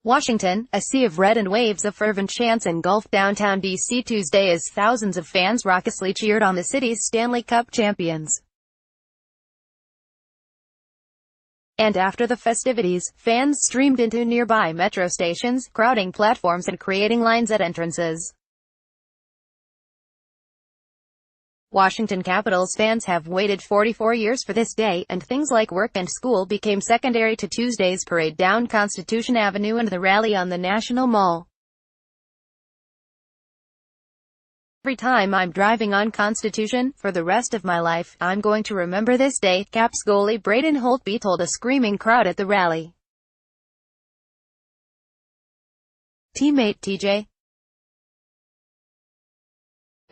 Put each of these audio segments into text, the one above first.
Washington, a sea of red and waves of fervent chants engulfed downtown D.C. Tuesday as thousands of fans raucously cheered on the city's Stanley Cup champions. And after the festivities, fans streamed into nearby metro stations, crowding platforms and creating lines at entrances. Washington Capitals fans have waited 44 years for this day, and things like work and school became secondary to Tuesday's parade down Constitution Avenue and the rally on the National Mall. Every time I'm driving on Constitution, for the rest of my life, I'm going to remember this day, Caps goalie Braden Holtby told a screaming crowd at the rally. Teammate TJ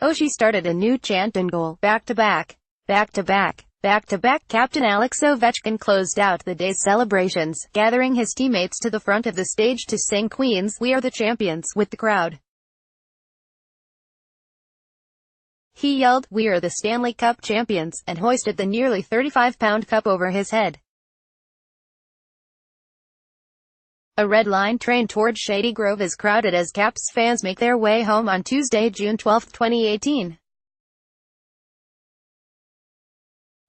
Oshie started a new chant and goal. Back-to-back. Back-to-back. Back-to-back. Captain Alex Ovechkin closed out the day's celebrations, gathering his teammates to the front of the stage to sing Queen's "We Are the Champions" with the crowd. He yelled, "We are the Stanley Cup champions," and hoisted the nearly 35-pound cup over his head. A Red Line train toward Shady Grove is crowded as Caps fans make their way home on Tuesday, June 12, 2018.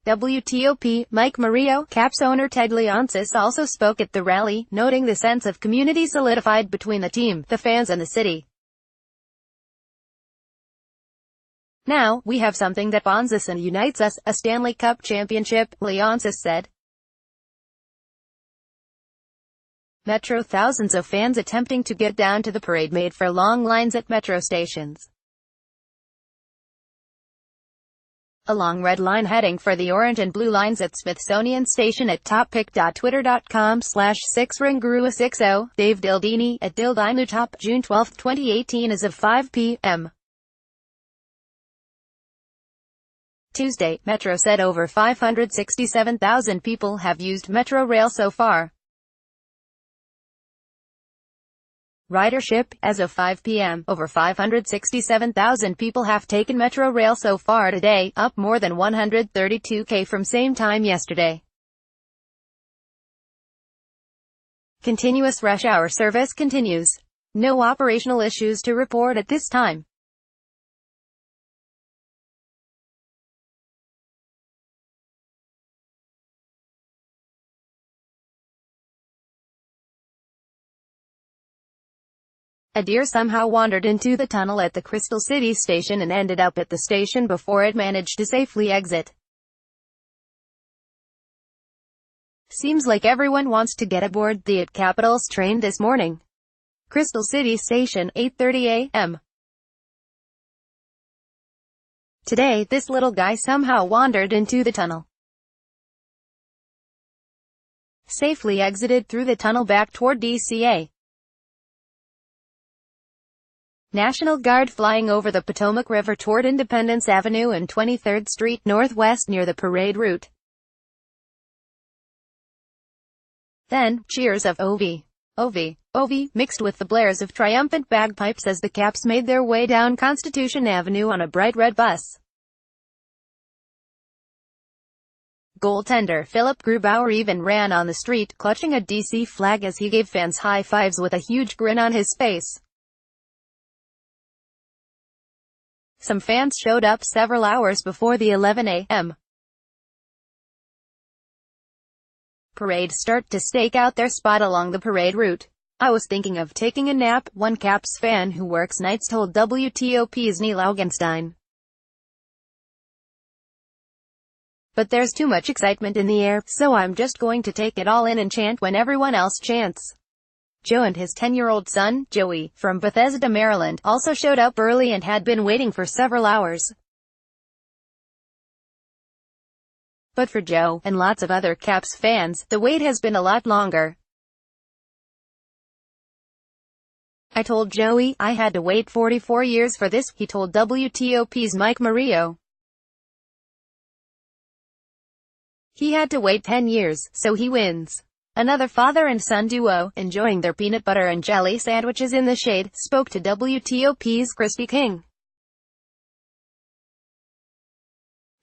WTOP, Mike Mario, Caps owner Ted Leonsis also spoke at the rally, noting the sense of community solidified between the team, the fans and the city. "Now, we have something that bonds us and unites us, a Stanley Cup championship," Leonsis said. Metro thousands of fans attempting to get down to the parade made for long lines at metro stations. A long red line heading for the orange and blue lines at Smithsonian Station at toppic.twitter.com/6ringrua60, Dave Dildini, at DildinuTop, June 12, 2018 as of 5 p.m. Tuesday, Metro said over 567,000 people have used Metro Rail so far. Ridership, as of 5 p.m., over 567,000 people have taken Metro Rail so far today, up more than 132K from same time yesterday. Continuous rush hour service continues. No operational issues to report at this time. A deer somehow wandered into the tunnel at the Crystal City station and ended up at the station before it managed to safely exit. Seems like everyone wants to get aboard the Capitals train this morning. Crystal City Station, 8:30 a.m. Today, this little guy somehow wandered into the tunnel. Safely exited through the tunnel back toward DCA. National Guard flying over the Potomac River toward Independence Avenue and 23rd Street Northwest near the parade route. Then, cheers of "Ovi! Ovi! Ovi!" mixed with the blares of triumphant bagpipes as the Caps made their way down Constitution Avenue on a bright red bus. Goaltender Philip Grubauer even ran on the street, clutching a DC flag as he gave fans high fives with a huge grin on his face. Some fans showed up several hours before the 11 a.m. parade start to stake out their spot along the parade route. "I was thinking of taking a nap," one Caps fan who works nights told WTOP's Neil Augenstein. "But there's too much excitement in the air, so I'm just going to take it all in and chant when everyone else chants." Joe and his 10-year-old son, Joey, from Bethesda, Maryland, also showed up early and had been waiting for several hours. But for Joe, and lots of other Caps fans, the wait has been a lot longer. "I told Joey I had to wait 44 years for this," he told WTOP's Mike Mario. "He had to wait 10 years, so he wins." Another father and son duo, enjoying their peanut butter and jelly sandwiches in the shade, spoke to WTOP's Christy King.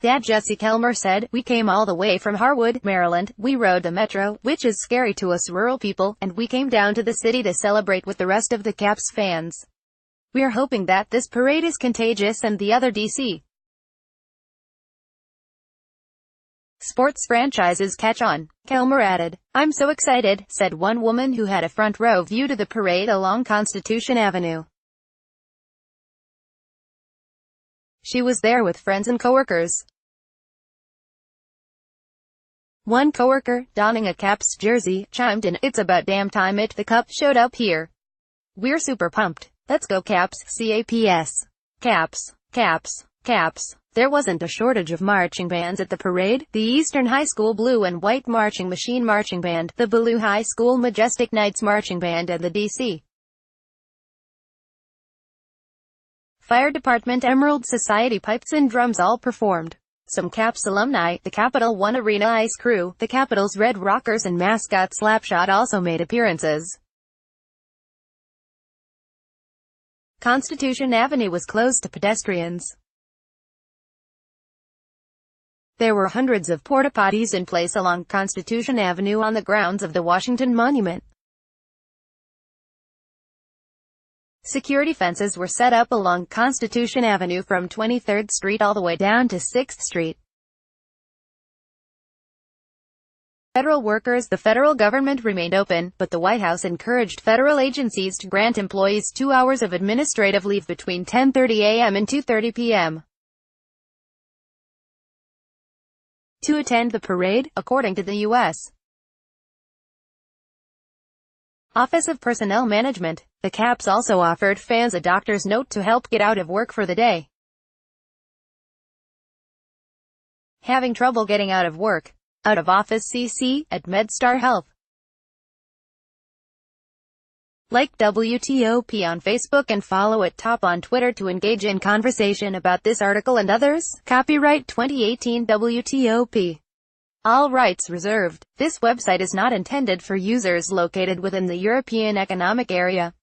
Dad Jesse Kelmer said, "We came all the way from Harwood, Maryland. We rode the metro, which is scary to us rural people, and we came down to the city to celebrate with the rest of the Caps fans. We're hoping that this parade is contagious and the other DC sports franchises catch on." Kelmer added, "I'm so excited," said one woman who had a front row view to the parade along Constitution Avenue. She was there with friends and coworkers. One coworker, donning a Caps jersey, chimed in, "It's about damn time the Cup showed up here. We're super pumped. Let's go Caps, CAPS. Caps, Caps, Caps." There wasn't a shortage of marching bands at the parade. The Eastern High School Blue and White Marching Machine Marching Band, the Belleau High School Majestic Knights Marching Band, and the DC Fire Department Emerald Society Pipes and Drums all performed. Some Caps alumni, the Capital One Arena Ice Crew, the Capitol's Red Rockers and mascot Slapshot also made appearances. Constitution Avenue was closed to pedestrians. There were hundreds of porta-potties in place along Constitution Avenue on the grounds of the Washington Monument. Security fences were set up along Constitution Avenue from 23rd Street all the way down to 6th Street. Federal workers. The federal government remained open, but the White House encouraged federal agencies to grant employees 2 hours of administrative leave between 10:30 a.m. and 2:30 p.m. to attend the parade, according to the U.S. Office of Personnel Management. The Caps also offered fans a doctor's note to help get out of work for the day. Having trouble getting out of work? Out of office CC, at MedStar Health. Like WTOP on Facebook and follow at Top on Twitter to engage in conversation about this article and others. Copyright 2018 WTOP. All rights reserved. This website is not intended for users located within the European Economic Area.